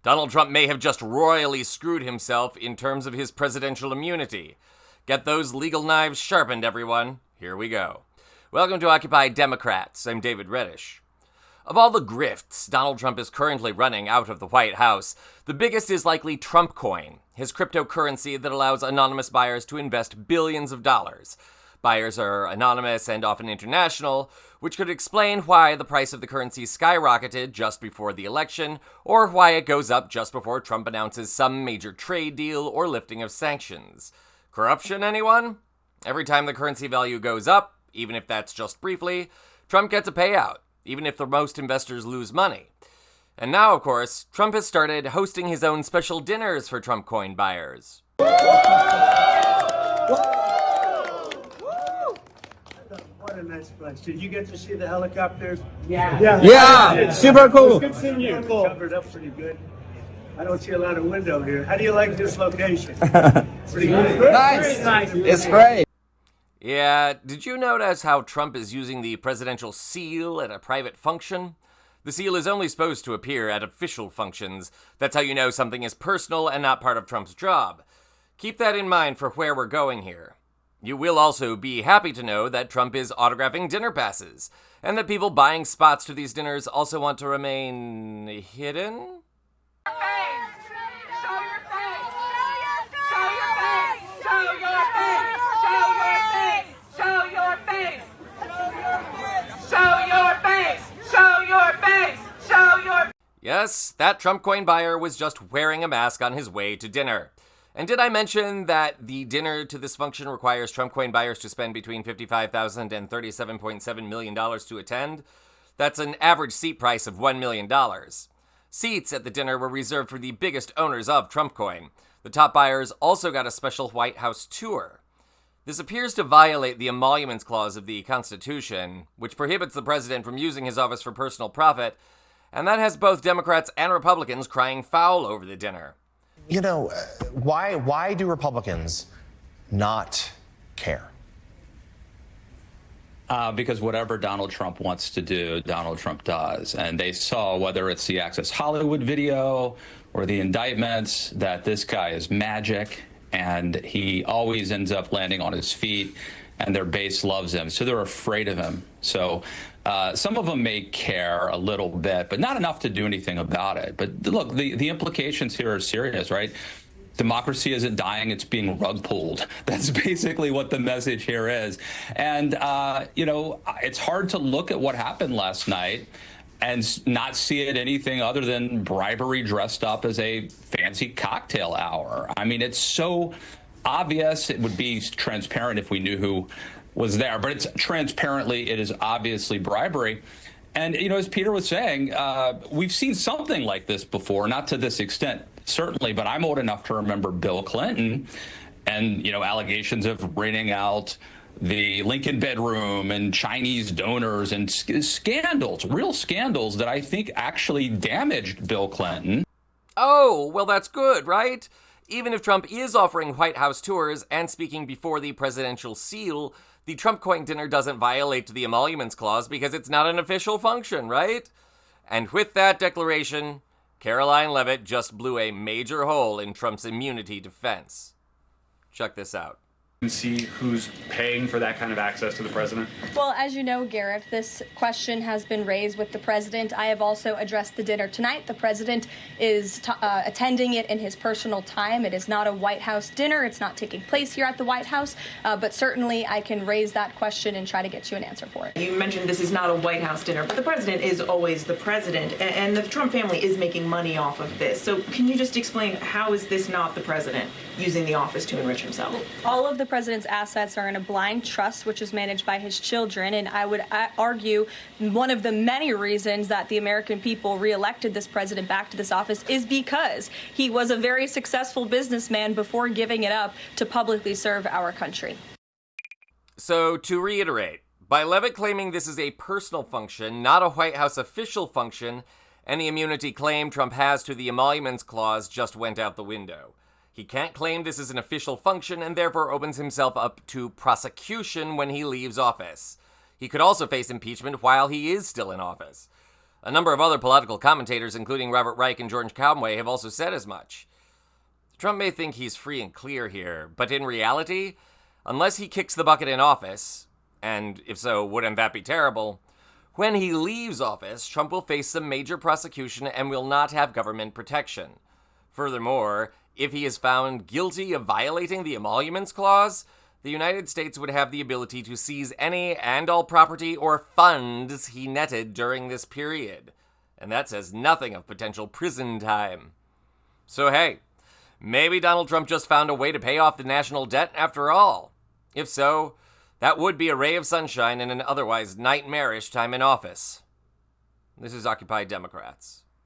Donald Trump may have just royally screwed himself in terms of his presidential immunity. Get those legal knives sharpened, everyone. Here we go. Welcome to Occupy Democrats. I'm David Reddish. Of all the grifts Donald Trump is currently running out of the White House, the biggest is likely Trumpcoin, his cryptocurrency that allows anonymous buyers to invest billions of dollars. Buyers are anonymous and often international, which could explain why the price of the currency skyrocketed just before the election, or why it goes up just before Trump announces some major trade deal or lifting of sanctions. Corruption, anyone? Every time the currency value goes up, even if that's just briefly, Trump gets a payout, even if the most investors lose money. And now, of course, Trump has started hosting his own special dinners for Trumpcoin buyers. What a nice place. Did you get to see the helicopters? Yeah, super cool. Good seeing you. Covered up pretty good. I don't see a lot of window here. How do you like this location? Pretty good. Nice. It's great. Yeah, did you notice how Trump is using the presidential seal at a private function? The seal is only supposed to appear at official functions. That's how you know something is personal and not part of Trump's job. Keep that in mind for where we're going here. You will also be happy to know that Trump is autographing dinner passes, and that people buying spots to these dinners also want to remain hidden? Yes, that Trumpcoin buyer was just wearing a mask on his way to dinner. And did I mention that the dinner to this function requires Trumpcoin buyers to spend between $55,000 and $37.7 million to attend? That's an average seat price of $1 million. Seats at the dinner were reserved for the biggest owners of Trumpcoin. The top buyers also got a special White House tour. This appears to violate the Emoluments clause of the Constitution, which prohibits the president from using his office for personal profit, and that has both Democrats and Republicans crying foul over the dinner. You know, why do Republicans not care? Because whatever Donald Trump wants to do, Donald Trump does. And they saw, whether it's the Access Hollywood video or the indictments, that this guy is magic, and he always ends up landing on his feet, and their base loves him. So they're afraid of him. So some of them may care a little bit, but not enough to do anything about it. But look, the implications here are serious, right? Democracy isn't dying, it's being rug pulled. That's basically what the message here is. And, it's hard to look at what happened last night and not see it anything other than bribery dressed up as a fancy cocktail hour. I mean, it's so obvious. It would be transparent if we knew who was there, but it is obviously bribery. And, as Peter was saying, we've seen something like this before, not to this extent, certainly, but I'm old enough to remember Bill Clinton and, allegations of renting out the Lincoln bedroom and Chinese donors and scandals, real scandals that I think actually damaged Bill Clinton. Oh, well, that's good, right? Even if Trump is offering White House tours and speaking before the presidential seal, the Trumpcoin dinner doesn't violate the Emoluments clause because it's not an official function, right? And with that declaration, Karoline Levitt just blew a major hole in Trump's immunity defense. Check this out. And see who's paying for that kind of access to the president? Well, as you know, Gareth, this question has been raised with the president. I have also addressed the dinner tonight. The president is attending it in his personal time. It is not a White House dinner. It's not taking place here at the White House. But certainly I can raise that question and try to get you an answer for it. You mentioned this is not a White House dinner, but the president is always the president. And the Trump family is making money off of this. So can you just explain, how is this not the president using the office to enrich himself? All of the president's assets are in a blind trust, which is managed by his children. And I would argue one of the many reasons that the American people reelected this president back to this office is because he was a very successful businessman before giving it up to publicly serve our country. So to reiterate, by Levitt claiming this is a personal function, not a White House official function, any immunity claim Trump has to the Emoluments clause just went out the window. He can't claim this is an official function and therefore opens himself up to prosecution when he leaves office. He could also face impeachment while he is still in office. A number of other political commentators, including Robert Reich and George Conway, have also said as much. Trump may think he's free and clear here, but in reality, unless he kicks the bucket in office, and if so, wouldn't that be terrible, when he leaves office, Trump will face some major prosecution and will not have government protection. Furthermore, if he is found guilty of violating the Emoluments Clause, the United States would have the ability to seize any and all property or funds he netted during this period. And that says nothing of potential prison time. So hey, maybe Donald Trump just found a way to pay off the national debt after all. If so, that would be a ray of sunshine in an otherwise nightmarish time in office. This is Occupy Democrats.